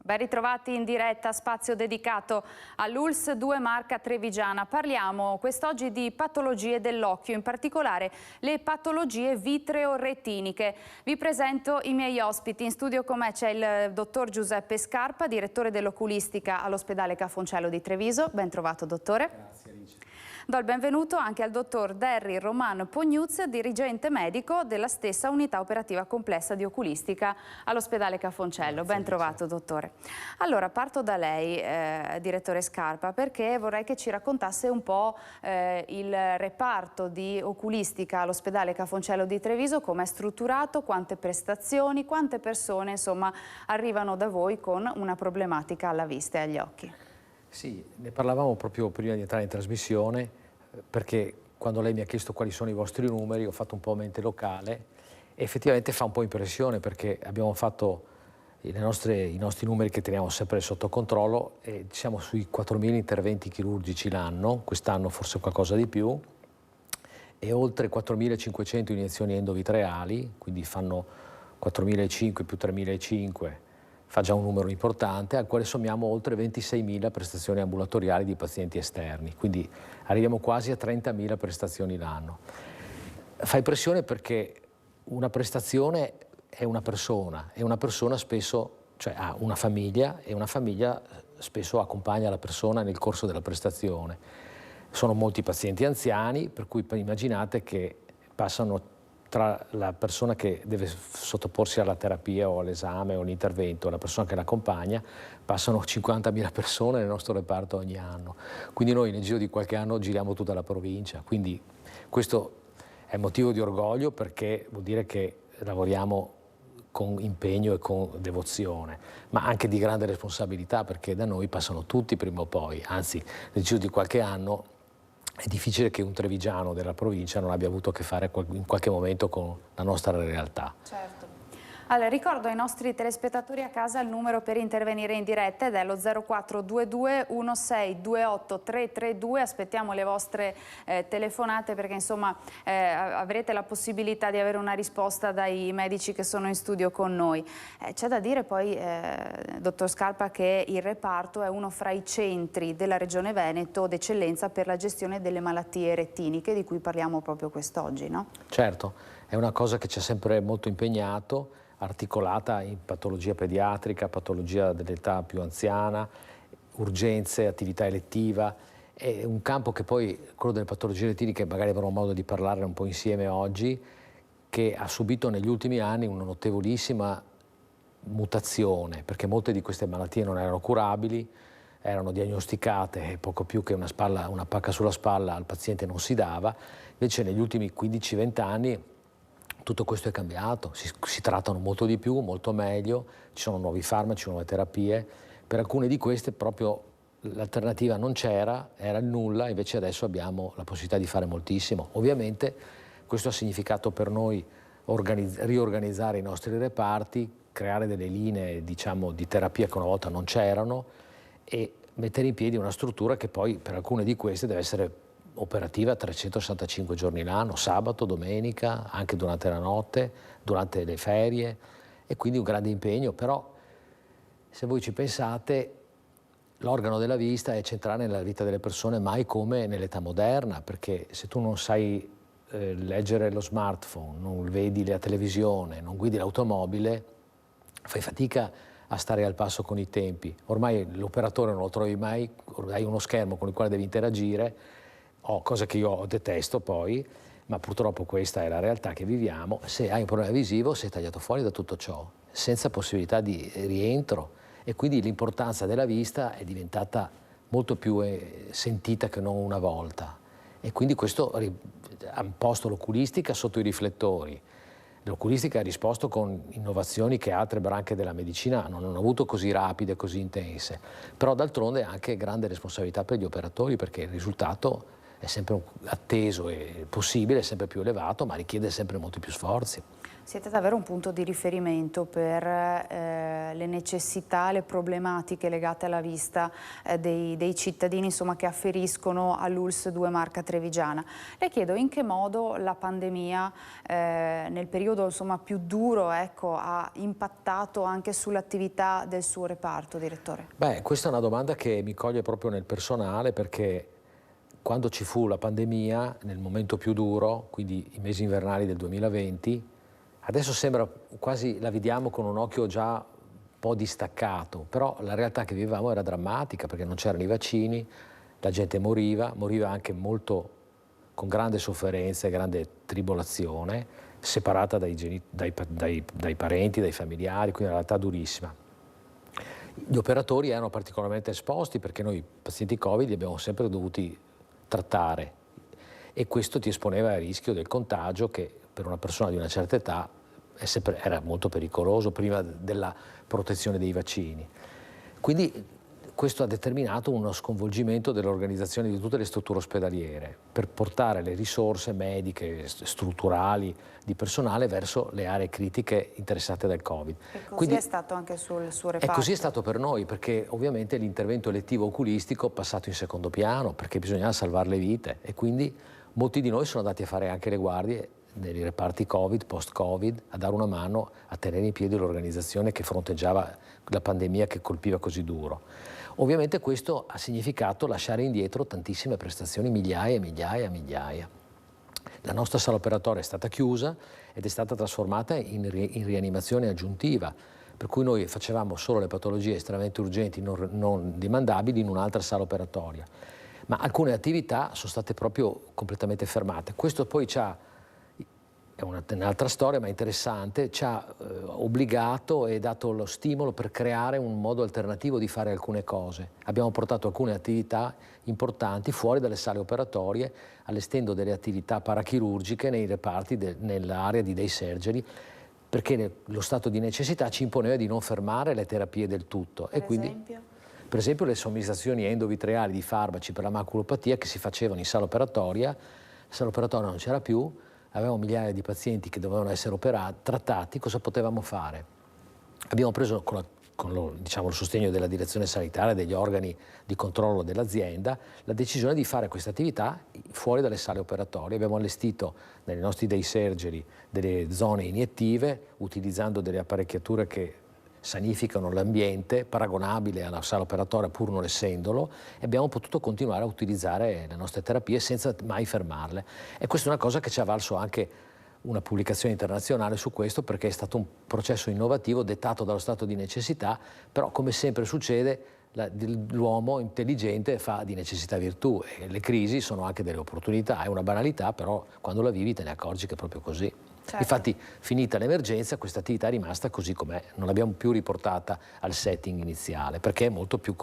Ben ritrovati in diretta, spazio dedicato all'ULSS 2 Marca Trevigiana. Parliamo quest'oggi di patologie dell'occhio, in particolare le patologie vitreo-retiniche. Vi presento i miei ospiti. In studio con me c'è il dottor Giuseppe Scarpa, direttore dell'oculistica all'ospedale Cafoncello di Treviso. Ben trovato, dottore. Grazie, Alice. Do il benvenuto anche al dottor Derry Roman Pognuz, dirigente medico della stessa unità operativa complessa di oculistica all'ospedale Cafoncello. Ben trovato, dottore. Allora, parto da lei, direttore Scarpa, perché vorrei che ci raccontasse un po' il reparto di oculistica all'ospedale Cafoncello di Treviso, come è strutturato, quante prestazioni, quante persone, insomma, arrivano da voi con una problematica alla vista e agli occhi. Sì, ne parlavamo proprio prima di entrare in trasmissione, perché quando lei mi ha chiesto quali sono i vostri numeri ho fatto un po' mente locale e effettivamente fa un po' impressione, perché abbiamo fatto i nostri numeri che teniamo sempre sotto controllo e siamo sui 4.000 interventi chirurgici l'anno, quest'anno forse qualcosa di più, e oltre 4.500 iniezioni endovitreali, quindi fanno 4.500 più 3.500. Fa già un numero importante, al quale sommiamo oltre 26.000 prestazioni ambulatoriali di pazienti esterni, quindi arriviamo quasi a 30.000 prestazioni l'anno. Fa impressione perché una prestazione è una persona, e una persona spesso, cioè ha una famiglia, e una famiglia spesso accompagna la persona nel corso della prestazione. Sono molti pazienti anziani, per cui immaginate che passano tra la persona che deve sottoporsi alla terapia o all'esame o all'intervento e la persona che l'accompagna, passano 50.000 persone nel nostro reparto ogni anno. Quindi noi nel giro di qualche anno giriamo tutta la provincia, quindi questo è motivo di orgoglio, perché vuol dire che lavoriamo con impegno e con devozione, ma anche di grande responsabilità, perché da noi passano tutti prima o poi, anzi nel giro di qualche anno è difficile che un trevigiano della provincia non abbia avuto a che fare in qualche momento con la nostra realtà. Certo. Allora, ricordo ai nostri telespettatori a casa il numero per intervenire in diretta ed è lo 0422 1628 332. Aspettiamo le vostre telefonate, perché insomma avrete la possibilità di avere una risposta dai medici che sono in studio con noi. C'è da dire poi, dottor Scarpa, che il reparto è uno fra i centri della Regione Veneto d'eccellenza per la gestione delle malattie retiniche, di cui parliamo proprio quest'oggi, no? Certo, è una cosa che ci ha sempre molto impegnato, articolata in patologia pediatrica, patologia dell'età più anziana, urgenze, attività elettiva. È un campo che poi, quello delle patologie retiniche, magari avremo modo di parlarne un po' insieme oggi, che ha subito negli ultimi anni una notevolissima mutazione, perché molte di queste malattie non erano curabili, erano diagnosticate e poco più che una pacca sulla spalla al paziente non si dava. Invece negli ultimi 15-20 anni tutto questo è cambiato, si trattano molto di più, molto meglio, ci sono nuovi farmaci, nuove terapie. Per alcune di queste proprio l'alternativa non c'era, era il nulla, invece adesso abbiamo la possibilità di fare moltissimo. Ovviamente questo ha significato per noi riorganizzare i nostri reparti, creare delle linee, diciamo, di terapia che una volta non c'erano e mettere in piedi una struttura che poi per alcune di queste deve essere operativa 365 giorni l'anno, sabato, domenica, anche durante la notte, durante le ferie, e quindi un grande impegno. Però se voi ci pensate, l'organo della vista è centrale nella vita delle persone, mai come nell'età moderna, perché se tu non sai leggere lo smartphone, non vedi la televisione, non guidi l'automobile, fai fatica a stare al passo con i tempi. Ormai l'operatore non lo trovi mai, hai uno schermo con il quale devi interagire, cosa che io detesto poi, ma purtroppo questa è la realtà che viviamo. Se hai un problema visivo sei tagliato fuori da tutto ciò, senza possibilità di rientro, e quindi l'importanza della vista è diventata molto più sentita che non una volta, e quindi questo ha posto l'oculistica sotto i riflettori. L'oculistica ha risposto con innovazioni che altre branche della medicina non hanno avuto così rapide, così intense, però d'altronde anche grande responsabilità per gli operatori, perché il risultato è sempre atteso e possibile, è sempre più elevato, ma richiede sempre molti più sforzi. Siete davvero un punto di riferimento per le necessità, le problematiche legate alla vista dei cittadini, insomma, che afferiscono all'ULSS 2 Marca Trevigiana. Le chiedo in che modo la pandemia nel periodo, insomma, più duro, ecco, ha impattato anche sull'attività del suo reparto, direttore? Beh, questa è una domanda che mi coglie proprio nel personale, perché quando ci fu la pandemia, nel momento più duro, quindi i mesi invernali del 2020, adesso sembra quasi, la vediamo con un occhio già un po' distaccato, però la realtà che vivevamo era drammatica, perché non c'erano i vaccini, la gente moriva anche molto con grande sofferenza e grande tribolazione, separata dai parenti, dai familiari, quindi una realtà durissima. Gli operatori erano particolarmente esposti, perché noi pazienti Covid li abbiamo sempre dovuti trattare, e questo ti esponeva al rischio del contagio, che per una persona di una certa età era molto pericoloso prima della protezione dei vaccini. Quindi questo ha determinato uno sconvolgimento dell'organizzazione di tutte le strutture ospedaliere per portare le risorse mediche, strutturali, di personale verso le aree critiche interessate dal Covid. E così è stato anche sul suo reparto? E così è stato per noi, perché ovviamente l'intervento elettivo oculistico è passato in secondo piano, perché bisognava salvare le vite, e quindi molti di noi sono andati a fare anche le guardie nei reparti Covid, post-Covid, a dare una mano a tenere in piedi l'organizzazione che fronteggiava la pandemia che colpiva così duro. Ovviamente questo ha significato lasciare indietro tantissime prestazioni, migliaia e migliaia e migliaia. La nostra sala operatoria è stata chiusa ed è stata trasformata in rianimazione aggiuntiva, per cui noi facevamo solo le patologie estremamente urgenti, non demandabili, in un'altra sala operatoria. Ma alcune attività sono state proprio completamente fermate. Questo poi è un'altra storia, ma interessante, ci ha obbligato e dato lo stimolo per creare un modo alternativo di fare alcune cose. Abbiamo portato alcune attività importanti fuori dalle sale operatorie, allestendo delle attività parachirurgiche nei reparti nell'area di day surgery, perché lo stato di necessità ci imponeva di non fermare le terapie del tutto. Per esempio le somministrazioni endovitreali di farmaci per la maculopatia che si facevano in sala operatoria. La sala operatoria non c'era più, avevamo migliaia di pazienti che dovevano essere trattati. Cosa potevamo fare? Abbiamo preso con il sostegno della direzione sanitaria, degli organi di controllo dell'azienda, la decisione di fare queste attività fuori dalle sale operatorie. Abbiamo allestito nei nostri day surgery delle zone iniettive, utilizzando delle apparecchiature che sanificano l'ambiente, paragonabile alla sala operatoria pur non essendolo, e abbiamo potuto continuare a utilizzare le nostre terapie senza mai fermarle. E questa è una cosa che ci ha valso anche una pubblicazione internazionale su questo, perché è stato un processo innovativo dettato dallo stato di necessità, però come sempre succede l'uomo intelligente fa di necessità virtù, e le crisi sono anche delle opportunità. È una banalità, però quando la vivi te ne accorgi che è proprio così. Certo. Infatti, finita l'emergenza, questa attività è rimasta così com'è, non l'abbiamo più riportata al setting iniziale, perché è molto più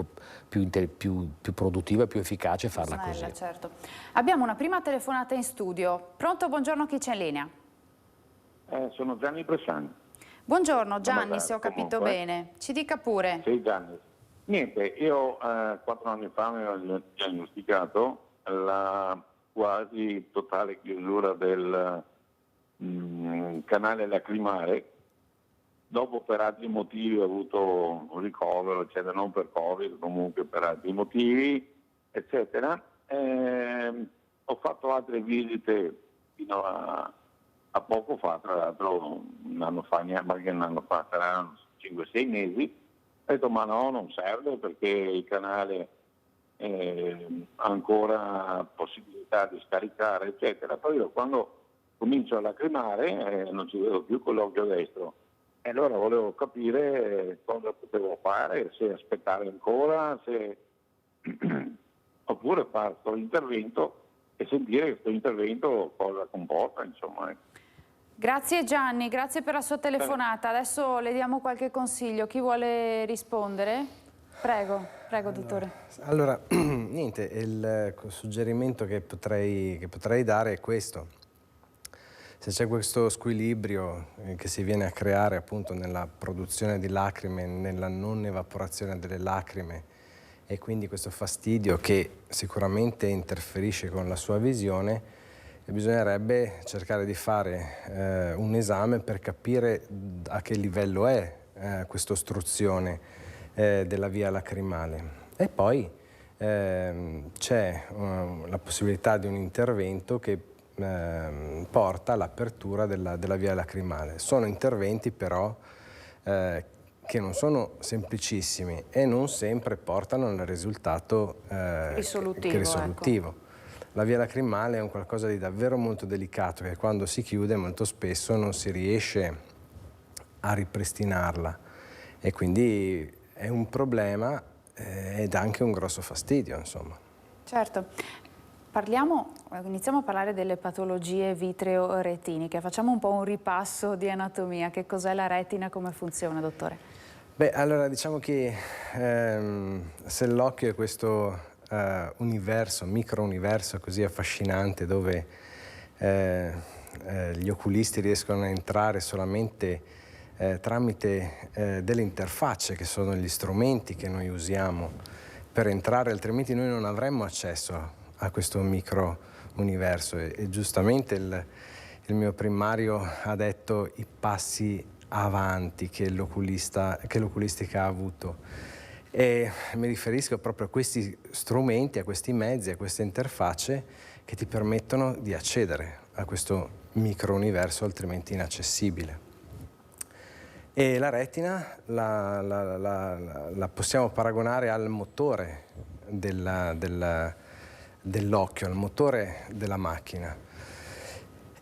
produttiva e più efficace farla così. Certo. Abbiamo una prima telefonata in studio. Pronto, buongiorno, chi c'è in linea? Sono Gianni Bressan. Buongiorno Gianni, se ho capito bene. Ci dica pure. Sì, Gianni. Niente, io 4 anni fa mi ho diagnosticato la quasi totale chiusura del canale lacrimale. Dopo, per altri motivi, ho avuto un ricovero, eccetera, non per Covid, comunque per altri motivi, eccetera. Ho fatto altre visite fino a poco fa, tra l'altro un anno fa, neanche un anno fa, saranno 5-6 mesi. Ho detto ma no, non serve, perché il canale ha ancora possibilità di scaricare, eccetera. Poi io, quando comincio a lacrimare, non ci vedo più con l'occhio destro, e allora volevo capire cosa potevo fare, se aspettare ancora, oppure fare questo intervento e sentire che questo intervento cosa comporta, insomma. Grazie Gianni, grazie per la sua telefonata. Adesso le diamo qualche consiglio. Chi vuole rispondere? Prego, dottore. Allora, niente, il suggerimento che potrei dare è questo. Se c'è questo squilibrio che si viene a creare appunto nella produzione di lacrime, nella non evaporazione delle lacrime, e quindi questo fastidio che sicuramente interferisce con la sua visione, e bisognerebbe cercare di fare un esame per capire a che livello è questa ostruzione della via lacrimale. E poi c'è la possibilità di un intervento che porta all'apertura della via lacrimale. Sono interventi però che non sono semplicissimi e non sempre portano al risultato risolutivo. Ecco. La via lacrimale è un qualcosa di davvero molto delicato che quando si chiude molto spesso non si riesce a ripristinarla e quindi è un problema ed anche un grosso fastidio, insomma. Certo. Iniziamo a parlare delle patologie vitreo-retiniche. Facciamo un po' un ripasso di anatomia. Che cos'è la retina, come funziona, dottore? Beh, allora diciamo che se l'occhio è questo universo, micro-universo così affascinante dove gli oculisti riescono a entrare solamente tramite delle interfacce che sono gli strumenti che noi usiamo per entrare, altrimenti noi non avremmo accesso a questo micro universo e giustamente il mio primario ha detto i passi avanti che l'oculistica ha avuto e mi riferisco proprio a questi strumenti, a questi mezzi, a queste interfacce che ti permettono di accedere a questo micro universo altrimenti inaccessibile. E la retina la possiamo paragonare al motore dell'occhio, al motore della macchina.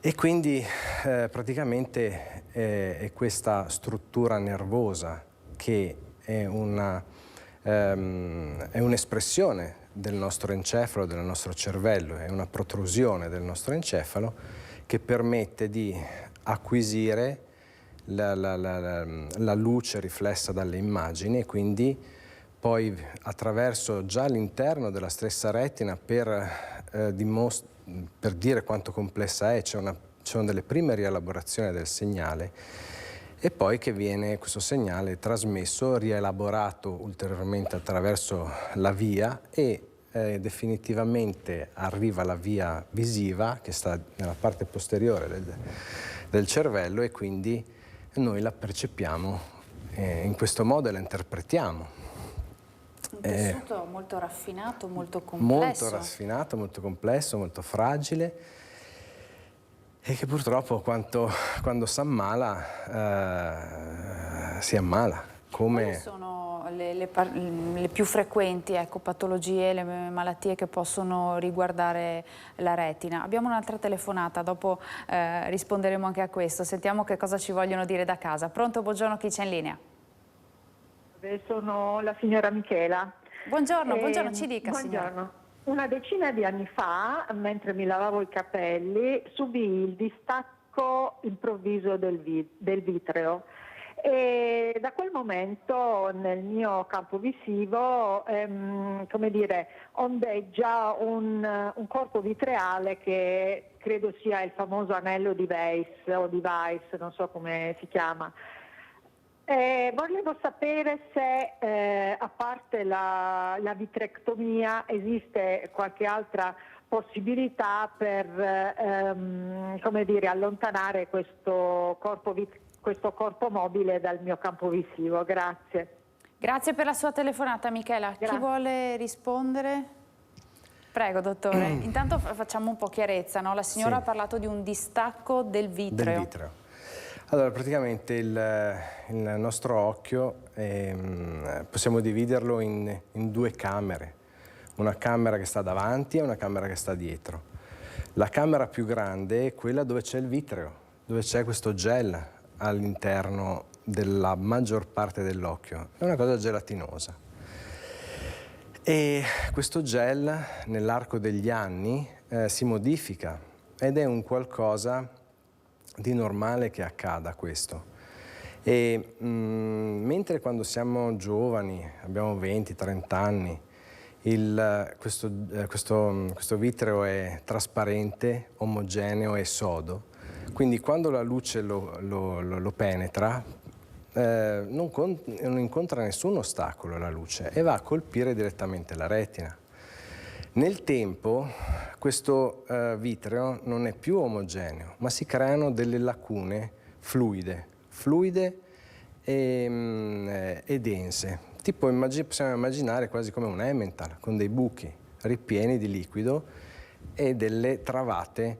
E quindi praticamente è questa struttura nervosa che è un'espressione del nostro encefalo, del nostro cervello, è una protrusione del nostro encefalo che permette di acquisire la luce riflessa dalle immagini e quindi poi attraverso già l'interno della stessa retina per dire quanto complessa è, ci sono delle prime rielaborazioni del segnale e poi che viene questo segnale trasmesso, rielaborato ulteriormente attraverso la via e definitivamente arriva la via visiva che sta nella parte posteriore del cervello e quindi noi la percepiamo in questo modo e la interpretiamo. Un tessuto molto raffinato, molto complesso. Molto raffinato, molto complesso, molto fragile e che purtroppo quando si ammala, si ammala. Quali sono le più frequenti patologie, le malattie che possono riguardare la retina? Abbiamo un'altra telefonata, dopo risponderemo anche a questo. Sentiamo che cosa ci vogliono dire da casa. Pronto, buongiorno, chi c'è in linea? Sono la signora Michela. Buongiorno, buongiorno, ci dica buongiorno. Signora. Una decina di anni fa, mentre mi lavavo i capelli, subii il distacco improvviso del vitreo. E da quel momento nel mio campo visivo come dire, ondeggia un corpo vitreale che credo sia il famoso anello di Weiss o di Weiss, non so come si chiama. Volevo sapere se a parte la vitrectomia esiste qualche altra possibilità per come dire, allontanare questo corpo mobile dal mio campo visivo. Grazie. Grazie per la sua telefonata, Michela. Grazie. Chi vuole rispondere? Prego, dottore. Intanto facciamo un po' chiarezza, no? La signora ha parlato di un distacco del vitreo. Del vitreo. Allora, praticamente il nostro occhio possiamo dividerlo in due camere. Una camera che sta davanti e una camera che sta dietro. La camera più grande è quella dove c'è il vitreo, dove c'è questo gel all'interno della maggior parte dell'occhio. È una cosa gelatinosa. E questo gel nell'arco degli anni si modifica ed è un qualcosa di normale che accada questo. E mentre quando siamo giovani, abbiamo 20-30 anni, questo vitreo è trasparente, omogeneo e sodo, quindi quando la luce lo penetra non incontra nessun ostacolo la luce e va a colpire direttamente la retina. Nel tempo questo vitreo non è più omogeneo, ma si creano delle lacune fluide e dense. Tipo possiamo immaginare quasi come un Emmental, con dei buchi ripieni di liquido e delle travate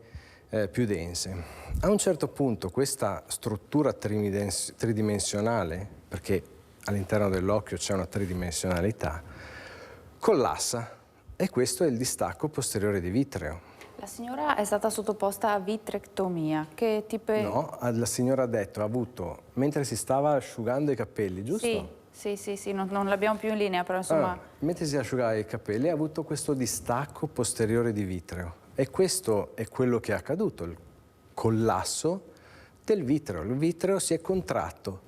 più dense. A un certo punto questa struttura tridimensionale, perché all'interno dell'occhio c'è una tridimensionalità, collassa, e questo è il distacco posteriore di vitreo. La signora è stata sottoposta a vitrectomia. Che tipo? No, la signora ha detto, ha avuto, mentre si stava asciugando i capelli, giusto? Sì, non l'abbiamo più in linea, però insomma... Mentre si asciugava i capelli ha avuto questo distacco posteriore di vitreo, e questo è quello che è accaduto, il collasso del vitreo. Il vitreo si è contratto,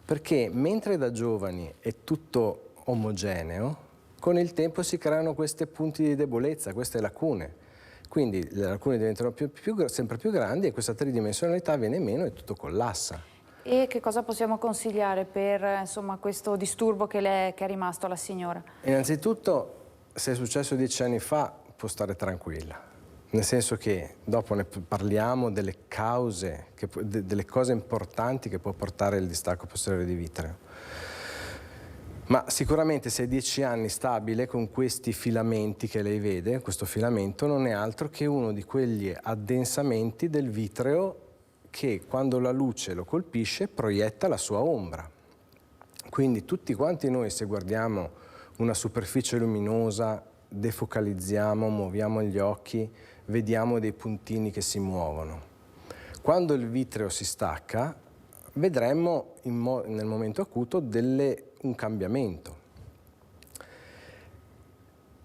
perché mentre da giovani è tutto omogeneo, con il tempo si creano questi punti di debolezza, queste lacune. Quindi le lacune diventano sempre più grandi e questa tridimensionalità viene meno e tutto collassa. E che cosa possiamo consigliare per insomma, questo disturbo che è rimasto alla signora? Innanzitutto, se è successo 10 anni fa, può stare tranquilla. Nel senso che dopo ne parliamo delle cause, delle cose importanti che può portare il distacco posteriore di vitreo. Ma sicuramente se è 10 anni stabile con questi filamenti che lei vede, questo filamento non è altro che uno di quegli addensamenti del vitreo che quando la luce lo colpisce proietta la sua ombra. Quindi tutti quanti noi, se guardiamo una superficie luminosa, defocalizziamo, muoviamo gli occhi, vediamo dei puntini che si muovono. Quando il vitreo si stacca, vedremmo nel momento acuto un cambiamento.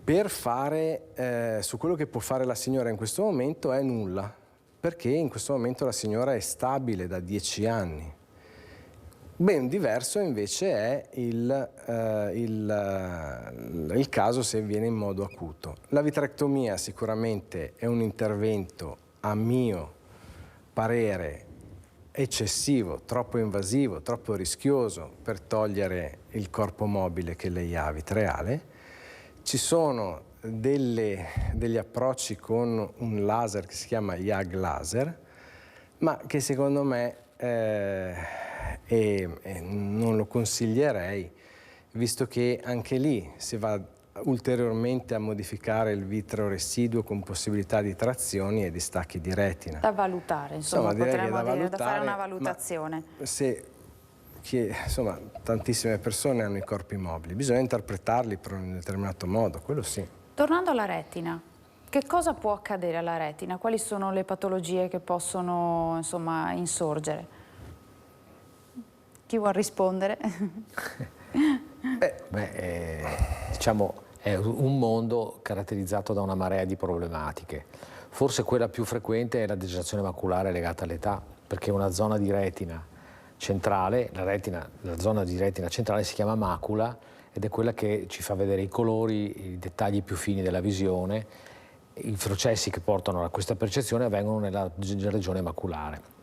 Per fare, su quello che può fare la signora in questo momento è nulla, perché in questo momento la signora è stabile da 10 anni. Ben diverso invece è il caso se avviene in modo acuto. La vitrectomia sicuramente è un intervento, a mio parere, eccessivo, troppo invasivo, troppo rischioso per togliere il corpo mobile che lei ha vitreale. Ci sono degli approcci con un laser che si chiama YAG laser, ma che secondo me non lo consiglierei, visto che anche lì si va ulteriormente a modificare il vitreo residuo con possibilità di trazioni e di stacchi di retina. Da valutare, insomma, potremmo dire, da fare una valutazione. Insomma, tantissime persone hanno i corpi mobili, bisogna interpretarli per un determinato modo, quello sì. Tornando alla retina, che cosa può accadere alla retina? Quali sono le patologie che possono, insomma, insorgere? Chi vuol rispondere? Diciamo, è un mondo caratterizzato da una marea di problematiche. Forse quella più frequente è la degenerazione maculare legata all'età, perché una zona di retina centrale, la zona di retina centrale si chiama macula ed è quella che ci fa vedere i colori, i dettagli più fini della visione. I processi che portano a questa percezione avvengono nella regione maculare.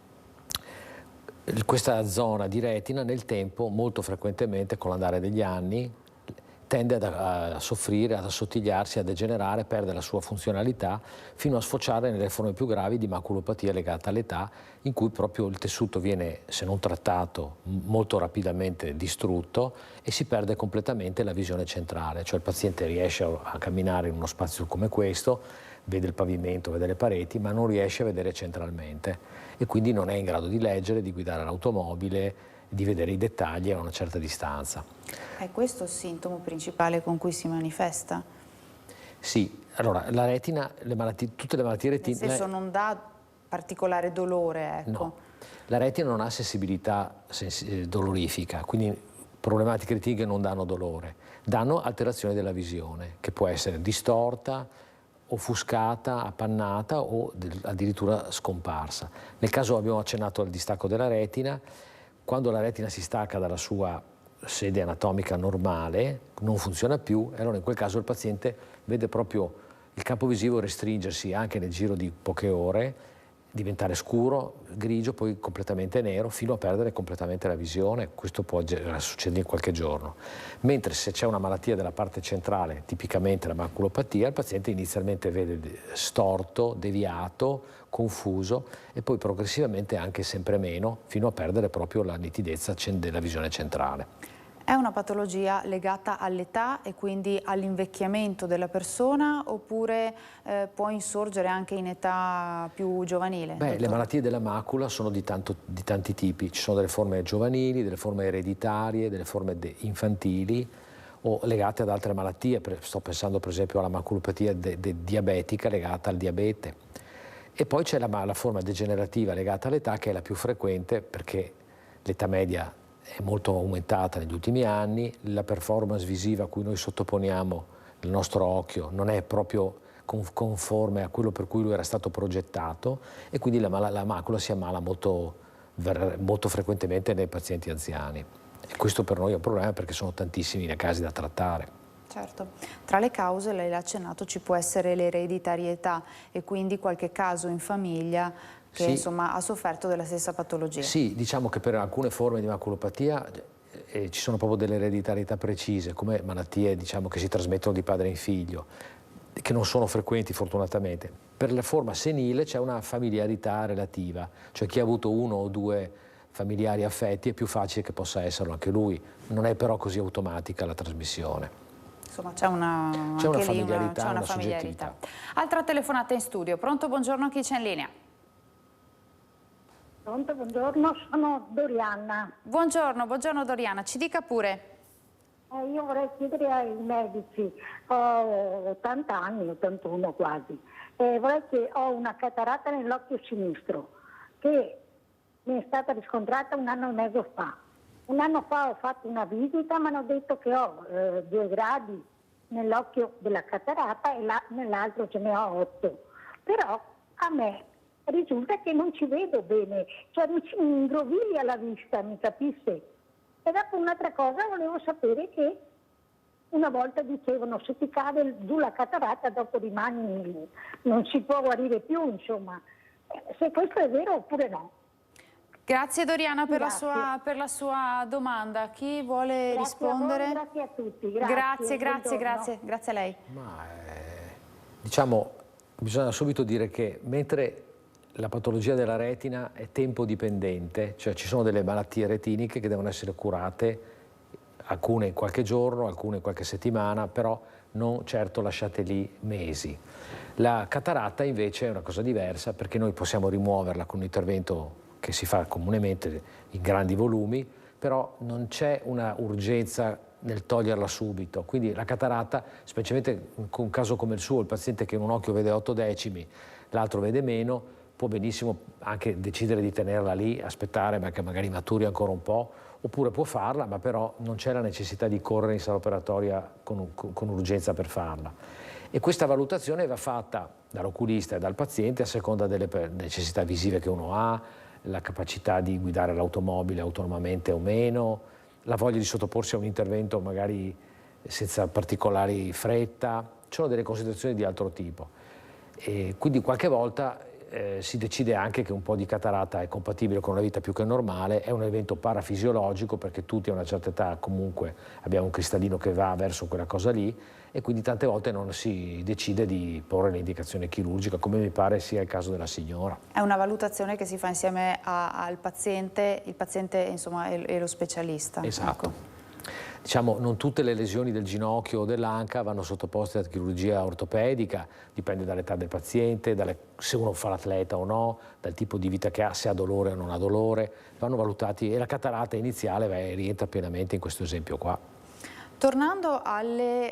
Questa zona di retina nel tempo, molto frequentemente con l'andare degli anni, tende a soffrire, ad assottigliarsi, a degenerare, perde la sua funzionalità fino a sfociare nelle forme più gravi di maculopatia legata all'età, in cui proprio il tessuto viene, se non trattato, molto rapidamente distrutto e si perde completamente la visione centrale, cioè il paziente riesce a camminare in uno spazio come questo, vede il pavimento, vede le pareti, ma non riesce a vedere centralmente e quindi non è in grado di leggere, di guidare l'automobile, di vedere i dettagli a una certa distanza. È questo il sintomo principale con cui si manifesta? Sì, allora la retina, tutte le malattie retinee... Nel senso non dà particolare dolore, ecco. No, la retina non ha sensibilità dolorifica, quindi problematiche retiniche non danno dolore, danno alterazione della visione, che può essere distorta, offuscata, appannata o addirittura scomparsa. Nel caso abbiamo accennato al distacco della retina, quando la retina si stacca dalla sua sede anatomica normale, non funziona più, e allora in quel caso il paziente vede proprio il campo visivo restringersi anche nel giro di poche ore, diventare scuro, grigio, poi completamente nero, fino a perdere completamente la visione. Questo può succedere in qualche giorno. Mentre se c'è una malattia della parte centrale, tipicamente la maculopatia, il paziente inizialmente vede storto, deviato, confuso e poi progressivamente anche sempre meno, fino a perdere proprio la nitidezza della visione centrale. È una patologia legata all'età e quindi all'invecchiamento della persona, oppure può insorgere anche in età più giovanile? Beh, le malattie della macula sono di tanti tipi. Ci sono delle forme giovanili, delle forme ereditarie, delle forme infantili o legate ad altre malattie. Sto pensando per esempio alla maculopatia diabetica legata al diabete. E poi c'è la forma degenerativa legata all'età, che è la più frequente perché l'età media è molto aumentata negli ultimi anni, la performance visiva a cui noi sottoponiamo il nostro occhio non è proprio conforme a quello per cui lui era stato progettato e quindi la macula si ammala molto frequentemente nei pazienti anziani. E questo per noi è un problema perché sono tantissimi i casi da trattare. Certo. Tra le cause, lei l'ha accennato, ci può essere l'ereditarietà e quindi qualche caso in famiglia che insomma ha sofferto della stessa patologia. Sì, diciamo che per alcune forme di maculopatia ci sono proprio delle ereditarietà precise, come malattie diciamo, che si trasmettono di padre in figlio, che non sono frequenti fortunatamente. Per la forma senile c'è una familiarità relativa, cioè chi ha avuto uno o due familiari affetti è più facile che possa esserlo anche lui, non è però così automatica la trasmissione. Insomma c'è una familiarità. Altra telefonata in studio. Pronto, buongiorno, chi c'è in linea? Pronto, buongiorno, sono Doriana. Buongiorno Doriana, ci dica pure. Io vorrei chiedere ai medici, ho 80 anni, 81 quasi, ho una cataratta nell'occhio sinistro che mi è stata riscontrata 1 anno e mezzo fa. 1 anno fa ho fatto una visita, mi hanno detto che ho 2 gradi nell'occhio della cataratta e nell'altro ce ne ho 8. Però a me risulta che non ci vedo bene, cioè mi si ingroviglia la vista, mi capisce? E dopo un'altra cosa volevo sapere che una volta dicevano se ti cade giù la cataratta dopo rimani, non si può guarire più, insomma. Se questo è vero oppure no. Grazie Doriana per la sua domanda. Chi vuole rispondere? Grazie a tutti. Grazie a lei. Diciamo, bisogna subito dire che mentre la patologia della retina è tempo dipendente, cioè ci sono delle malattie retiniche che devono essere curate, alcune in qualche giorno, alcune in qualche settimana, però non certo lasciate lì mesi. La cataratta invece è una cosa diversa perché noi possiamo rimuoverla con un intervento che si fa comunemente in grandi volumi, però non c'è una urgenza nel toglierla subito. Quindi la cataratta, specialmente in un caso come il suo, il paziente che in un occhio vede 8 decimi, l'altro vede meno, può benissimo anche decidere di tenerla lì, aspettare che magari maturi ancora un po', oppure può farla, ma però non c'è la necessità di correre in sala operatoria con urgenza per farla. E questa valutazione va fatta dall'oculista e dal paziente a seconda delle necessità visive che uno ha, la capacità di guidare l'automobile autonomamente o meno, la voglia di sottoporsi a un intervento magari senza particolari fretta, ci sono delle considerazioni di altro tipo. E quindi qualche volta si decide anche che un po' di cataratta è compatibile con una vita più che normale, è un evento parafisiologico perché tutti a una certa età comunque abbiamo un cristallino che va verso quella cosa lì e quindi tante volte non si decide di porre l'indicazione chirurgica, come mi pare sia il caso della signora. È una valutazione che si fa insieme al paziente, il paziente insomma e lo specialista. Esatto. Ecco. Diciamo, non tutte le lesioni del ginocchio o dell'anca vanno sottoposte a chirurgia ortopedica, dipende dall'età del paziente, se uno fa l'atleta o no, dal tipo di vita che ha, se ha dolore o non ha dolore, vanno valutati e la cataratta iniziale rientra pienamente in questo esempio qua. Tornando alle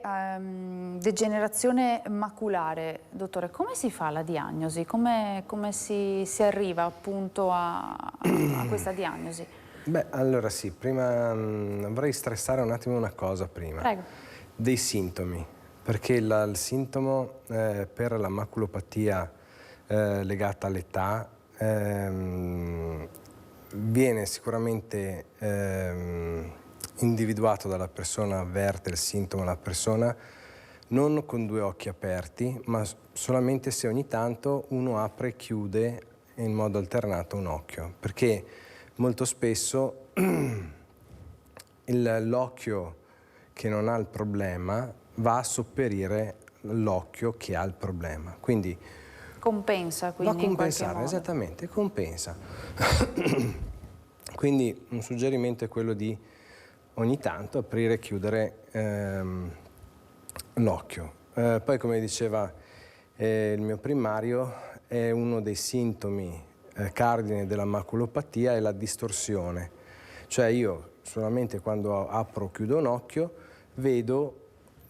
degenerazione maculare, dottore, come si fa la diagnosi? Come si arriva appunto a questa diagnosi? Beh, allora sì, prima vorrei stressare un attimo una cosa prima. Prego. Dei sintomi, perché il sintomo per la maculopatia legata all'età viene sicuramente individuato dalla persona, avverte il sintomo la persona non con 2 occhi aperti, ma solamente se ogni tanto uno apre e chiude in modo alternato un occhio, perché molto spesso l'occhio che non ha il problema va a sopperire l'occhio che ha il problema. Quindi Compensa, quindi, va a compensare, in qualche modo. esattamente, compensa. Quindi un suggerimento è quello di ogni tanto aprire e chiudere l'occhio. Poi, come diceva il mio primario, è uno dei sintomi cardine della maculopatia è la distorsione. Cioè io solamente quando apro o chiudo un occhio vedo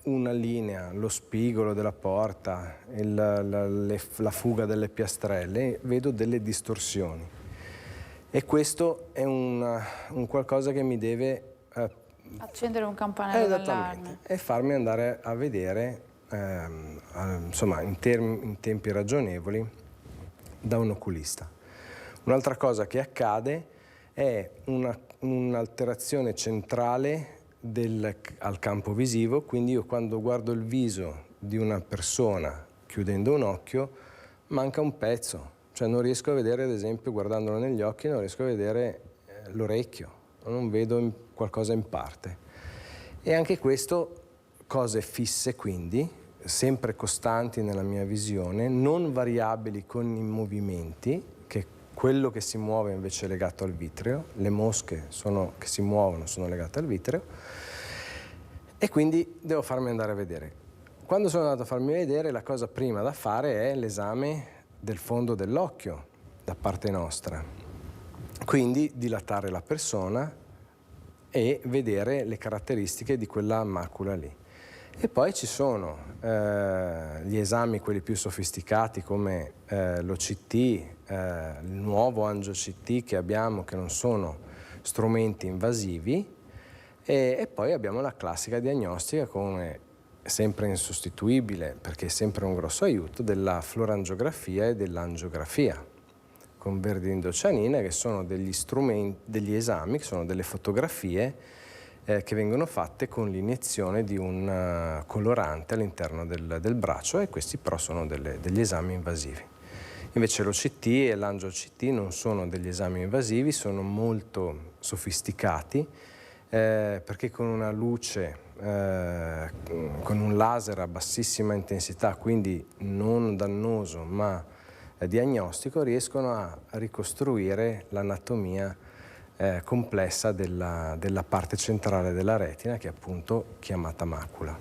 una linea, lo spigolo della porta, la fuga delle piastrelle, vedo delle distorsioni. E questo è un qualcosa che mi deve Accendere un campanello d'allarme. e farmi andare a vedere, insomma, in tempi ragionevoli da un oculista. Un'altra cosa che accade è un'alterazione centrale al campo visivo, quindi io quando guardo il viso di una persona chiudendo un occhio manca un pezzo, cioè non riesco a vedere, ad esempio, guardandolo negli occhi, non riesco a vedere l'orecchio, non vedo qualcosa in parte. E anche questo, cose fisse quindi, sempre costanti nella mia visione, non variabili con i movimenti, che quello che si muove invece è legato al vitreo, le mosche che si muovono sono legate al vitreo, e quindi devo farmi andare a vedere. Quando sono andato a farmi vedere, la cosa prima da fare è l'esame del fondo dell'occhio da parte nostra, quindi dilatare la persona e vedere le caratteristiche di quella macula lì. E poi ci sono gli esami, quelli più sofisticati, come l'OCT, il nuovo angio-CT che abbiamo, che non sono strumenti invasivi, e poi abbiamo la classica diagnostica, come sempre insostituibile, perché è sempre un grosso aiuto, della fluorangiografia e dell'angiografia con verde indocianina, che sono degli strumenti, degli esami, che sono delle fotografie che vengono fatte con l'iniezione di un colorante all'interno del braccio, e questi però sono degli esami invasivi. Invece l'OCT e l'angio-CT non sono degli esami invasivi, sono molto sofisticati, perché con una luce, con un laser a bassissima intensità, quindi non dannoso ma diagnostico, riescono a ricostruire l'anatomia complessa della parte centrale della retina, che è appunto chiamata macula.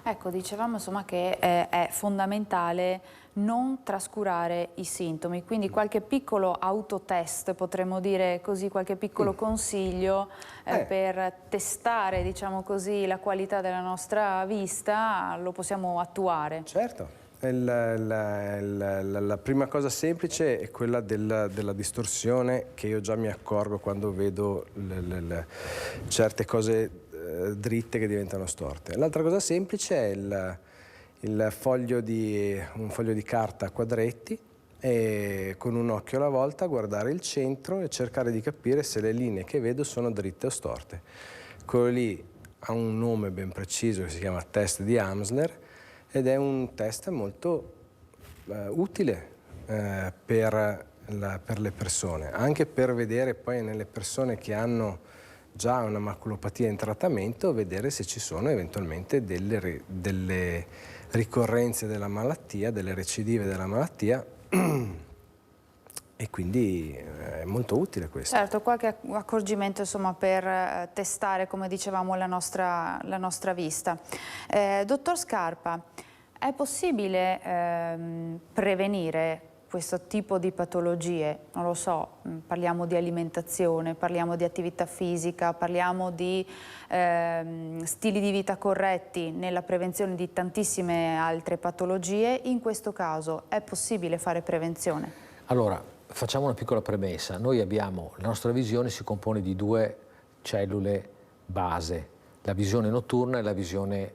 Ecco, dicevamo insomma che è fondamentale non trascurare i sintomi, quindi qualche piccolo autotest, potremmo dire così, qualche piccolo consiglio per testare, diciamo così, la qualità della nostra vista, lo possiamo attuare. Certo. La prima cosa semplice è quella della distorsione, che io già mi accorgo quando vedo certe cose dritte che diventano storte. L'altra cosa semplice è un foglio di carta a quadretti, e con un occhio alla volta guardare il centro e cercare di capire se le linee che vedo sono dritte o storte. Quello lì ha un nome ben preciso che si chiama test di Amsler, ed è un test molto utile per le persone, anche per vedere poi nelle persone che hanno già una maculopatia in trattamento, vedere se ci sono eventualmente delle ricorrenze della malattia, delle recidive della malattia, e quindi è molto utile questo. Certo, qualche accorgimento insomma per testare, come dicevamo, la nostra vista. Dottor Scarpa, è possibile prevenire questo tipo di patologie? Non lo so, parliamo di alimentazione, parliamo di attività fisica, parliamo di stili di vita corretti nella prevenzione di tantissime altre patologie. In questo caso è possibile fare prevenzione? Allora, facciamo una piccola premessa. La nostra visione si compone di due cellule base, la visione notturna e la visione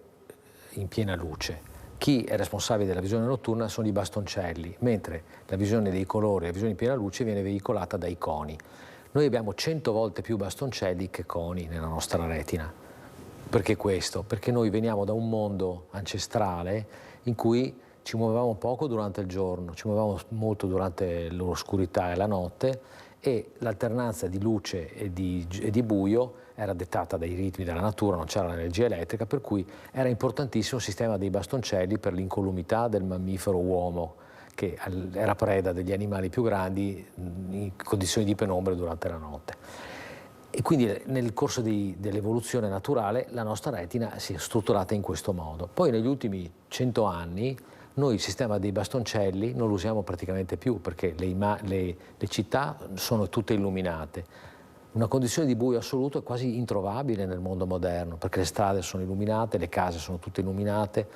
in piena luce. Chi è responsabile della visione notturna sono i bastoncelli, mentre la visione dei colori, la visione in piena luce, viene veicolata dai coni. Noi abbiamo 100 volte più bastoncelli che coni nella nostra retina. Perché questo? Perché noi veniamo da un mondo ancestrale in cui ci muovevamo poco durante il giorno, ci muovevamo molto durante l'oscurità e la notte, e l'alternanza di luce e di buio era dettata dai ritmi della natura, non c'era l'energia elettrica, per cui era importantissimo il sistema dei bastoncelli per l'incolumità del mammifero uomo, che era preda degli animali più grandi in condizioni di penombra durante la notte. E quindi nel corso dell'evoluzione naturale la nostra retina si è strutturata in questo modo. Poi negli ultimi 100 anni noi il sistema dei bastoncelli non lo usiamo praticamente più, perché le città sono tutte illuminate. Una condizione di buio assoluto è quasi introvabile nel mondo moderno, perché le strade sono illuminate, le case sono tutte illuminate,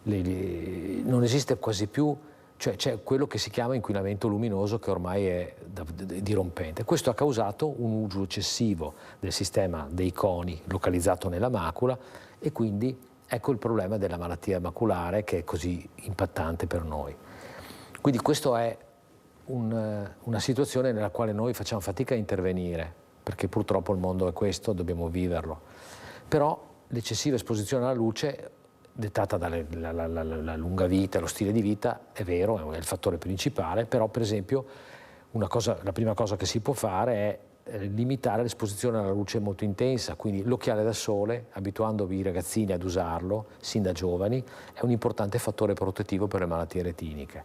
non esiste quasi più, cioè c'è quello che si chiama inquinamento luminoso, che ormai è dirompente. Questo ha causato un uso eccessivo del sistema dei coni localizzato nella macula, e quindi ecco il problema della malattia maculare, che è così impattante per noi. Quindi questa è una situazione nella quale noi facciamo fatica a intervenire, perché purtroppo il mondo è questo, dobbiamo viverlo. Però l'eccessiva esposizione alla luce, dettata dalla lunga vita, lo stile di vita, è vero, è il fattore principale, però per esempio la prima cosa che si può fare è limitare l'esposizione alla luce molto intensa, quindi l'occhiale da sole, abituandovi i ragazzini ad usarlo sin da giovani, è un importante fattore protettivo per le malattie retiniche.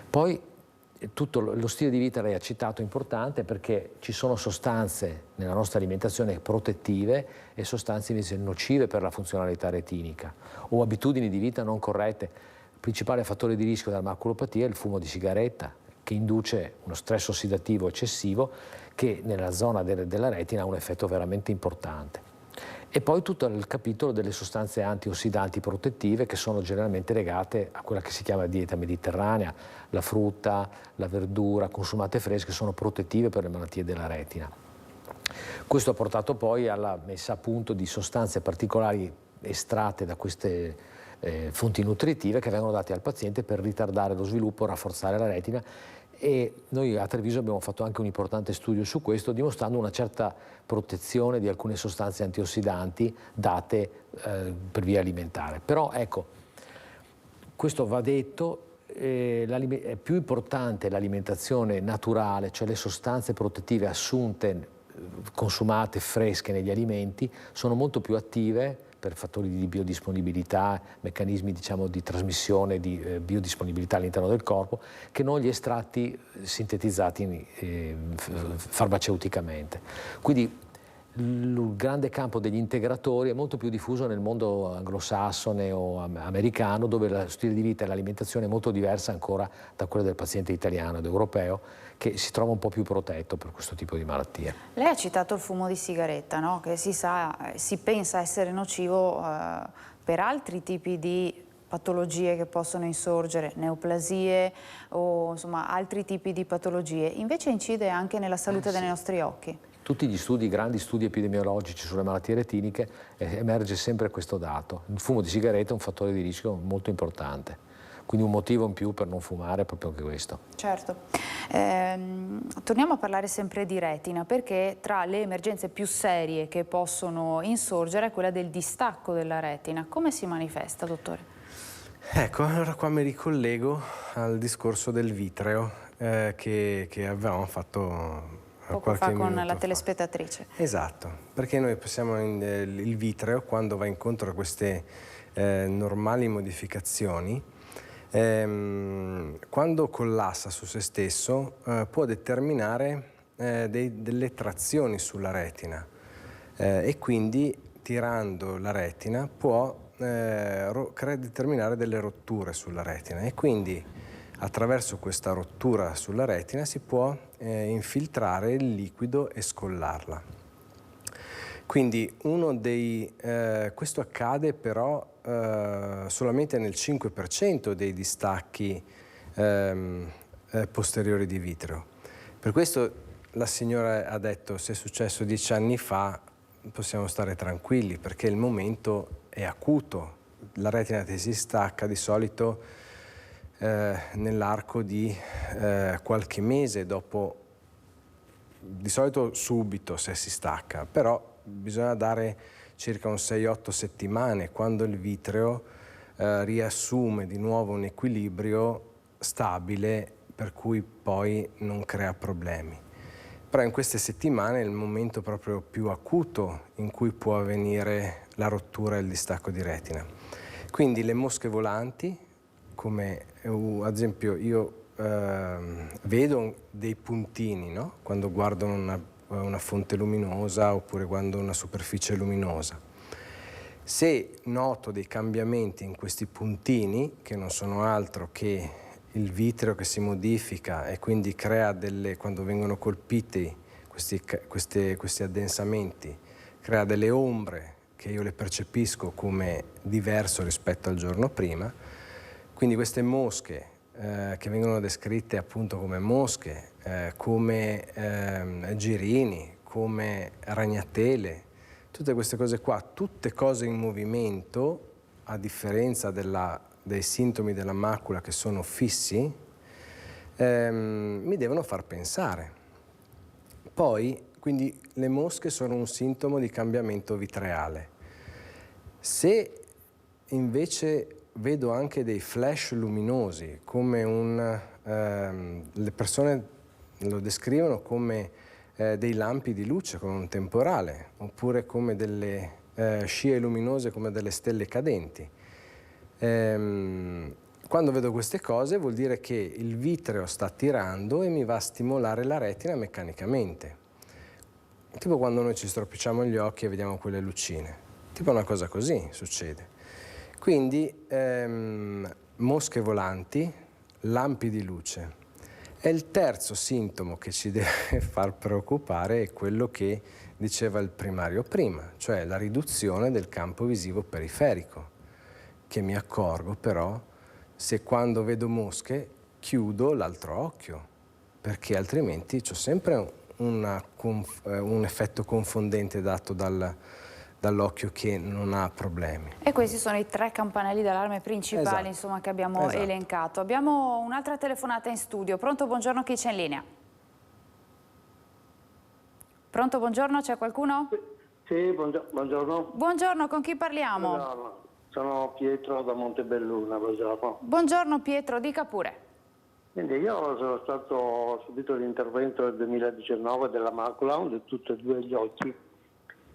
Poi tutto lo stile di vita, lei ha citato, importante, perché ci sono sostanze nella nostra alimentazione protettive e sostanze invece nocive per la funzionalità retinica, o abitudini di vita non corrette. Il principale fattore di rischio della maculopatia è il fumo di sigaretta, che induce uno stress ossidativo eccessivo che nella zona della retina ha un effetto veramente importante. E poi tutto il capitolo delle sostanze antiossidanti protettive, che sono generalmente legate a quella che si chiama dieta mediterranea, la frutta, la verdura, consumate fresche, sono protettive per le malattie della retina. Questo ha portato poi alla messa a punto di sostanze particolari estratte da queste fonti nutritive, che vengono date al paziente per ritardare lo sviluppo, rafforzare la retina. E noi a Treviso abbiamo fatto anche un importante studio su questo, dimostrando una certa protezione di alcune sostanze antiossidanti date per via alimentare. Però ecco, questo va detto, è più importante l'alimentazione naturale, cioè le sostanze protettive assunte, consumate fresche negli alimenti, sono molto più attive per fattori di biodisponibilità, meccanismi diciamo di trasmissione di biodisponibilità all'interno del corpo, che non gli estratti sintetizzati farmaceuticamente. Quindi il grande campo degli integratori è molto più diffuso nel mondo anglosassone o americano, dove lo stile di vita e l'alimentazione è molto diversa ancora da quello del paziente italiano ed europeo, che si trova un po' più protetto per questo tipo di malattie. Lei ha citato il fumo di sigaretta, no? Che si pensa essere nocivo per altri tipi di patologie che possono insorgere, neoplasie o insomma altri tipi di patologie. Invece incide anche nella salute dei nostri occhi. Tutti gli studi, grandi studi epidemiologici sulle malattie retiniche, emerge sempre questo dato. Il fumo di sigaretta è un fattore di rischio molto importante, quindi un motivo in più per non fumare è proprio anche questo. Certo. Torniamo a parlare sempre di retina, perché tra le emergenze più serie che possono insorgere è quella del distacco della retina. Come si manifesta, dottore? Ecco, allora qua mi ricollego al discorso del vitreo che avevamo fatto poco fa con la telespettatrice. Esatto, perché noi possiamo, il vitreo, quando va incontro a queste normali modificazioni, quando collassa su se stesso può determinare delle trazioni sulla retina e quindi tirando la retina può determinare delle rotture sulla retina, e quindi attraverso questa rottura sulla retina si può infiltrare il liquido e scollarla. Quindi questo accade però solamente nel 5% dei distacchi posteriori di vitreo. Per questo la signora ha detto: se è successo 10 anni fa possiamo stare tranquilli, perché il momento è acuto. La retina si stacca di solito nell'arco di qualche mese dopo, di solito subito se si stacca, però bisogna dare circa un 6-8 settimane, quando il vitreo riassume di nuovo un equilibrio stabile per cui poi non crea problemi. Però in queste settimane è il momento proprio più acuto in cui può avvenire la rottura e il distacco di retina. Quindi le mosche volanti, come ad esempio io vedo dei puntini, no? Quando guardo una fonte luminosa oppure guardo una superficie luminosa. Se noto dei cambiamenti in questi puntini, che non sono altro che il vitreo che si modifica e quindi crea quando vengono colpiti questi addensamenti, crea delle ombre che io le percepisco come diverso rispetto al giorno prima, quindi queste mosche che vengono descritte appunto come mosche, come girini, come ragnatele, tutte queste cose qua, tutte cose in movimento, a differenza dei sintomi della macula che sono fissi, mi devono far pensare. Poi, quindi le mosche sono un sintomo di cambiamento vitreale. Se invece vedo anche dei flash luminosi, come le persone lo descrivono come dei lampi di luce con un temporale, oppure come delle scie luminose come delle stelle cadenti. Quando vedo queste cose vuol dire che il vitreo sta attirando e mi va a stimolare la retina meccanicamente. Tipo quando noi ci stropicciamo gli occhi e vediamo quelle lucine. Tipo una cosa così succede. Quindi mosche volanti, lampi di luce. E il terzo sintomo che ci deve far preoccupare è quello che diceva il primario prima, cioè la riduzione del campo visivo periferico, che mi accorgo però se quando vedo mosche chiudo l'altro occhio, perché altrimenti c'ho sempre un effetto confondente dato dall'occhio che non ha problemi. E questi sono i 3 campanelli d'allarme principali, Esatto. insomma, che abbiamo elencato. Abbiamo un'altra telefonata in studio. Pronto, buongiorno, chi c'è in linea? Pronto, buongiorno, c'è qualcuno? Sì, buongiorno. Buongiorno, con chi parliamo? Buongiorno. Sono Pietro da Montebelluna, buongiorno. Buongiorno Pietro, dica pure. Quindi io ho subito l'intervento nel 2019 della macula di tutti e 2 gli occhi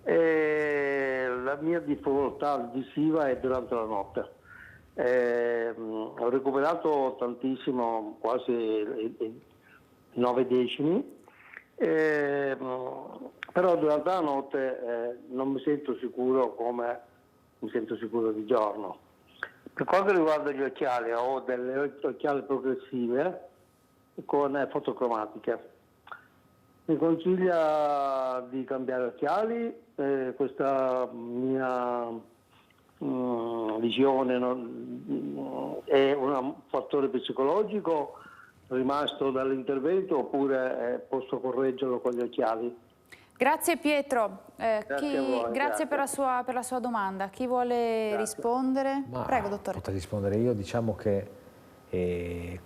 e la mia difficoltà visiva è durante la notte. Ho recuperato tantissimo, quasi 9 decimi, però durante la notte non mi sento sicuro come mi sento sicuro di giorno. Per quanto riguarda gli occhiali, ho delle occhiali progressive con fotocromatiche. Mi consiglia di cambiare occhiali? Questa mia visione è un fattore psicologico rimasto dall'intervento oppure posso correggerlo con gli occhiali? Grazie Pietro, Grazie a voi, grazie per la sua domanda. Chi vuole rispondere? Prego dottore. Potrei rispondere io, diciamo che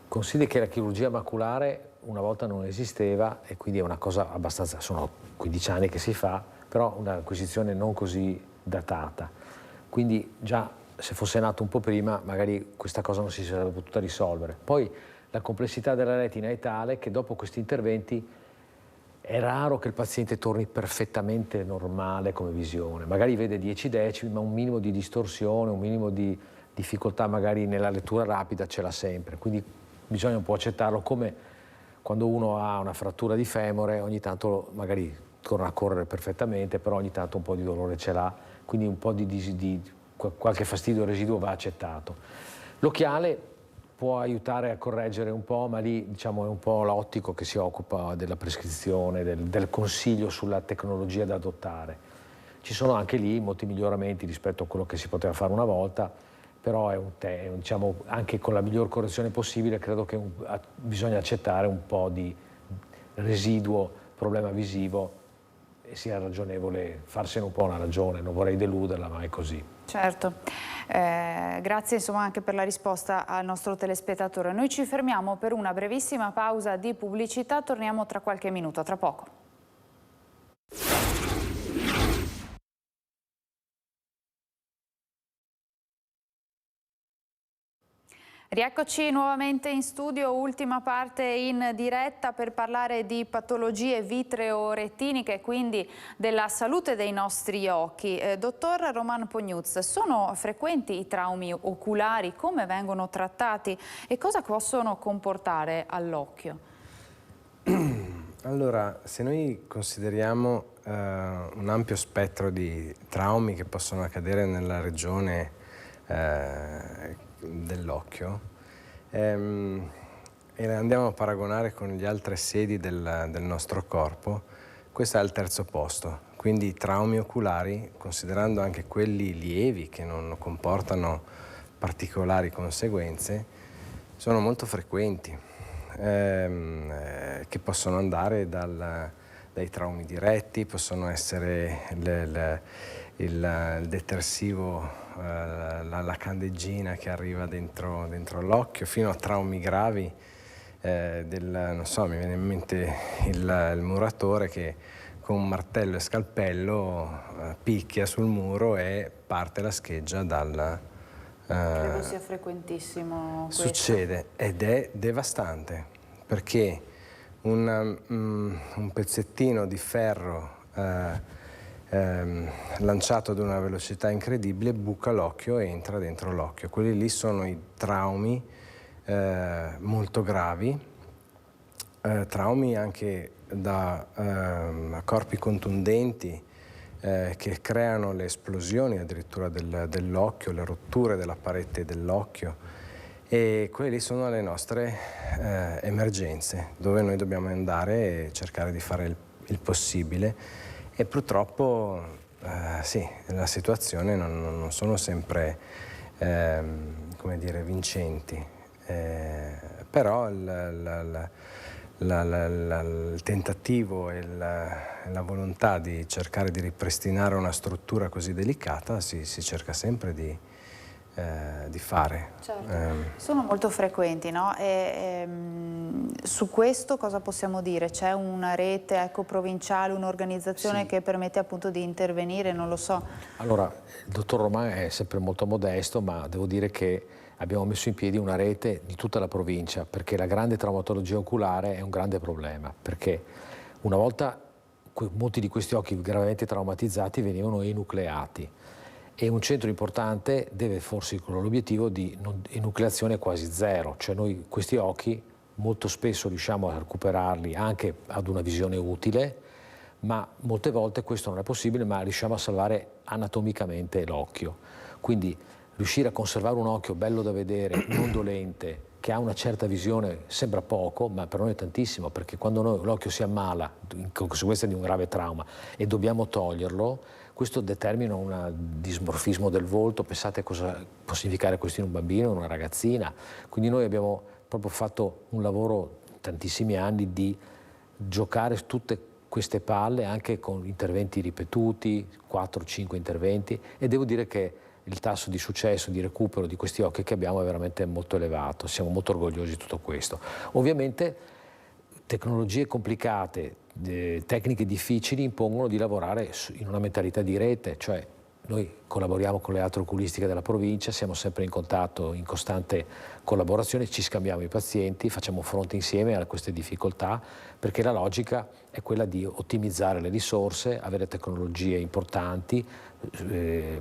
consideri che la chirurgia maculare una volta non esisteva e quindi è una cosa abbastanza, sono 15 anni che si fa, però un'acquisizione non così datata. Quindi già se fosse nato un po' prima magari questa cosa non si sarebbe potuta risolvere. Poi la complessità della retina è tale che dopo questi interventi è raro che il paziente torni perfettamente normale come visione, magari vede 10 decimi, ma un minimo di distorsione, un minimo di difficoltà magari nella lettura rapida ce l'ha sempre, quindi bisogna un po' accettarlo, come quando uno ha una frattura di femore, ogni tanto magari torna a correre perfettamente, però ogni tanto un po' di dolore ce l'ha, quindi un po' di qualche fastidio residuo va accettato. L'occhiale può aiutare a correggere un po', ma lì diciamo è un po' l'ottico che si occupa della prescrizione, del consiglio sulla tecnologia da adottare. Ci sono anche lì molti miglioramenti rispetto a quello che si poteva fare una volta, però diciamo, anche con la miglior correzione possibile credo che bisogna accettare un po' di residuo problema visivo e sia ragionevole farsene un po' una ragione, non vorrei deluderla, ma è così. Certo, grazie insomma anche per la risposta al nostro telespettatore. Noi ci fermiamo per una brevissima pausa di pubblicità, torniamo tra qualche minuto, tra poco. Rieccoci nuovamente in studio, ultima parte in diretta per parlare di patologie vitreo-retiniche, quindi della salute dei nostri occhi. Dottor Roman Pognuz, sono frequenti i traumi oculari? Come vengono trattati e cosa possono comportare all'occhio? Allora, se noi consideriamo un ampio spettro di traumi che possono accadere nella regione dell'occhio e andiamo a paragonare con gli altre sedi del nostro corpo, questo è al terzo posto. Quindi i traumi oculari, considerando anche quelli lievi che non comportano particolari conseguenze, sono molto frequenti, che possono andare dai traumi diretti, possono essere il detersivo, la candeggina che arriva dentro l'occhio, fino a traumi gravi non so, mi viene in mente il muratore che con martello e scalpello picchia sul muro e parte la scheggia Credo sia frequentissimo questo. Succede ed è devastante, perché un pezzettino di ferro lanciato ad una velocità incredibile buca l'occhio e entra dentro l'occhio. Quelli lì sono i traumi molto gravi, traumi anche da corpi contundenti che creano le esplosioni addirittura dell'occhio, le rotture della parete dell'occhio, e quelle sono le nostre emergenze, dove noi dobbiamo andare e cercare di fare il possibile, e purtroppo sì, la situazione non sono sempre come dire, vincenti, però il tentativo e la volontà di cercare di ripristinare una struttura così delicata si cerca sempre di fare. Certo. Sono molto frequenti, no? Su questo cosa possiamo dire? C'è una rete provinciale, un'organizzazione che permette appunto di intervenire? Non lo so. Allora, il dottor Roman è sempre molto modesto, ma devo dire che abbiamo messo in piedi una rete di tutta la provincia, perché la grande traumatologia oculare è un grande problema, perché una volta molti di questi occhi gravemente traumatizzati venivano enucleati, e un centro importante deve forse con l'obiettivo di enucleazione quasi zero, cioè noi questi occhi molto spesso riusciamo a recuperarli anche ad una visione utile, ma molte volte questo non è possibile, ma riusciamo a salvare anatomicamente l'occhio. Quindi riuscire a conservare un occhio bello da vedere, non dolente, che ha una certa visione, sembra poco, ma per noi è tantissimo, perché quando l'occhio si ammala, in conseguenza di un grave trauma, e dobbiamo toglierlo, questo determina un dismorfismo del volto. Pensate cosa può significare questo in un bambino, in una ragazzina. Quindi noi abbiamo proprio fatto un lavoro, tantissimi anni, di giocare tutte queste palle anche con interventi ripetuti, 4-5 interventi, e devo dire che il tasso di successo, di recupero di questi occhi che abbiamo è veramente molto elevato, siamo molto orgogliosi di tutto questo. Ovviamente tecnologie complicate, tecniche difficili impongono di lavorare in una mentalità di rete, cioè noi collaboriamo con le altre oculistiche della provincia, siamo sempre in contatto, in costante collaborazione, ci scambiamo i pazienti, facciamo fronte insieme a queste difficoltà, perché la logica è quella di ottimizzare le risorse, avere tecnologie importanti,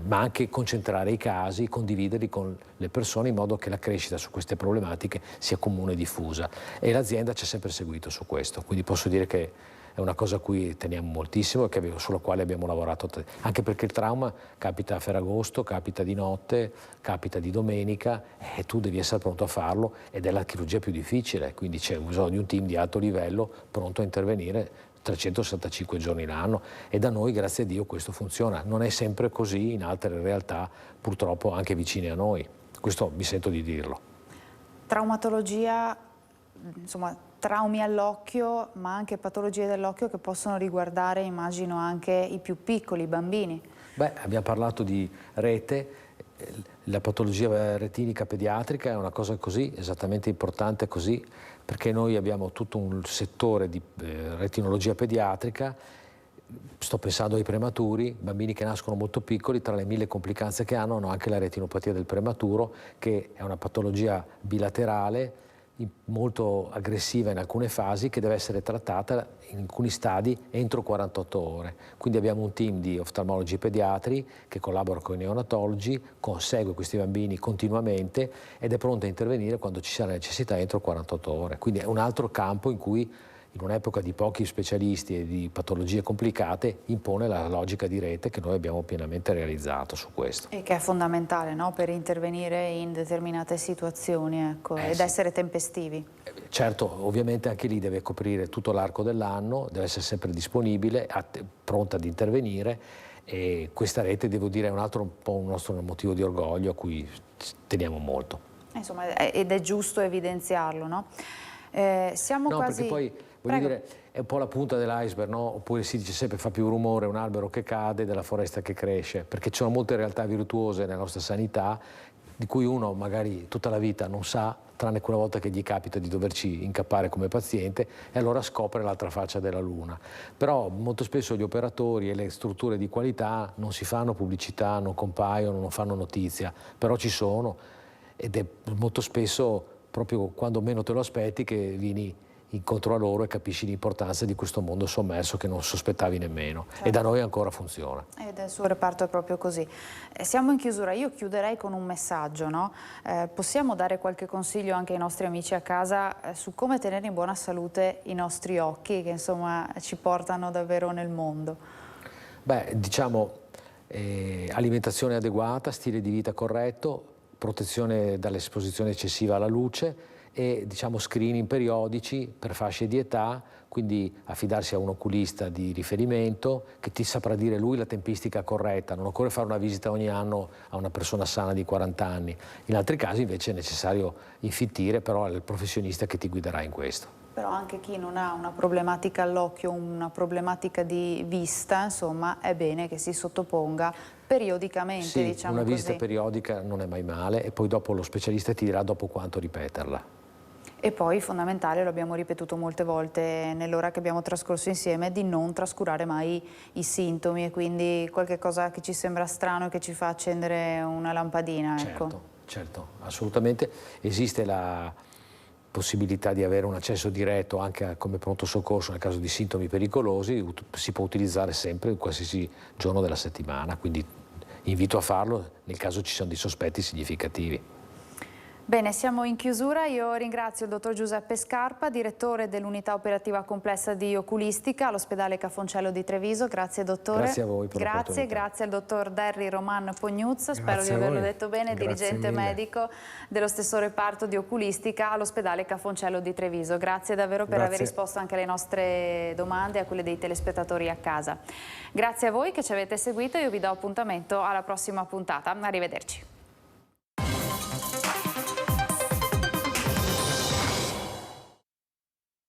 ma anche concentrare i casi, condividerli con le persone in modo che la crescita su queste problematiche sia comune e diffusa. E l'azienda ci ha sempre seguito su questo, quindi posso dire che è una cosa a cui teniamo moltissimo e sulla quale abbiamo lavorato, anche perché il trauma capita a Ferragosto, capita di notte, capita di domenica, e tu devi essere pronto a farlo, ed è la chirurgia più difficile, quindi c'è bisogno di un team di alto livello pronto a intervenire 365 giorni l'anno, e da noi, grazie a Dio, questo funziona. Non è sempre così in altre realtà, purtroppo anche vicine a noi, questo mi sento di dirlo. Traumatologia, insomma, traumi all'occhio, ma anche patologie dell'occhio che possono riguardare, immagino, anche i più piccoli, i bambini. Beh, abbiamo parlato di rete, la patologia retinica pediatrica è una cosa così, esattamente importante così, perché noi abbiamo tutto un settore di retinologia pediatrica sto pensando ai prematuri, bambini che nascono molto piccoli, tra le 1000 complicanze che hanno anche la retinopatia del prematuro, che è una patologia bilaterale molto aggressiva in alcune fasi, che deve essere trattata in alcuni stadi entro 48 ore. Quindi abbiamo un team di oftalmologi pediatri che collabora con i neonatologi, consegue questi bambini continuamente ed è pronto a intervenire quando ci sia la necessità entro 48 ore. Quindi è un altro campo in cui, in un'epoca di pochi specialisti e di patologie complicate, impone la logica di rete che noi abbiamo pienamente realizzato su questo. E che è fondamentale, no? Per intervenire in determinate situazioni, ecco, ed sì. essere tempestivi. Certo, ovviamente anche lì deve coprire tutto l'arco dell'anno, deve essere sempre disponibile, pronta ad intervenire, e questa rete, devo dire, è un po' un nostro motivo di orgoglio a cui teniamo molto. Insomma, ed è giusto evidenziarlo, no? Siamo quasi... Perché poi, voglio dire, è un po' la punta dell'iceberg, no? Oppure si dice sempre fa più rumore un albero che cade della foresta che cresce, perché ci sono molte realtà virtuose nella nostra sanità di cui uno magari tutta la vita non sa, tranne quella volta che gli capita di doverci incappare come paziente, e allora scopre l'altra faccia della luna. Però molto spesso gli operatori e le strutture di qualità non si fanno pubblicità, non compaiono, non fanno notizia, però ci sono, ed è molto spesso proprio quando meno te lo aspetti che vieni incontro a loro e capisci l'importanza di questo mondo sommerso che non sospettavi nemmeno. Certo. E da noi ancora funziona. Ed il suo reparto è proprio così. Siamo in chiusura, io chiuderei con un messaggio, no? Possiamo dare qualche consiglio anche ai nostri amici a casa su come tenere in buona salute i nostri occhi, che insomma ci portano davvero nel mondo? Beh, diciamo alimentazione adeguata, stile di vita corretto, protezione dall'esposizione eccessiva alla luce e, diciamo, screening periodici per fasce di età, quindi affidarsi a un oculista di riferimento che ti saprà dire lui la tempistica corretta. Non occorre fare una visita ogni anno a una persona sana di 40 anni. In altri casi invece è necessario infittire, però è il professionista che ti guiderà in questo. Però anche chi non ha una problematica all'occhio, una problematica di vista, insomma, è bene che si sottoponga periodicamente, sì, diciamo così. Una visita periodica non è mai male, e poi dopo lo specialista ti dirà dopo quanto ripeterla. E poi fondamentale, lo abbiamo ripetuto molte volte nell'ora che abbiamo trascorso insieme, di non trascurare mai i sintomi, e quindi qualche cosa che ci sembra strano e che ci fa accendere una lampadina. Certo, ecco. Certo, assolutamente. Esiste la possibilità di avere un accesso diretto anche come pronto soccorso nel caso di sintomi pericolosi, si può utilizzare sempre in qualsiasi giorno della settimana, quindi invito a farlo nel caso ci siano dei sospetti significativi. Bene, siamo in chiusura. Io ringrazio il dottor Giuseppe Scarpa, direttore dell'unità operativa complessa di oculistica all'ospedale Cafoncello di Treviso. Grazie dottore. Grazie a voi per l'opportunità. Grazie al dottor Derry Roman Pognuzza, spero di averlo detto bene, dirigente medico dello stesso reparto di oculistica all'ospedale Cafoncello di Treviso. Grazie davvero per aver risposto anche alle nostre domande e a quelle dei telespettatori a casa. Grazie a voi che ci avete seguito, io vi do appuntamento alla prossima puntata. Arrivederci.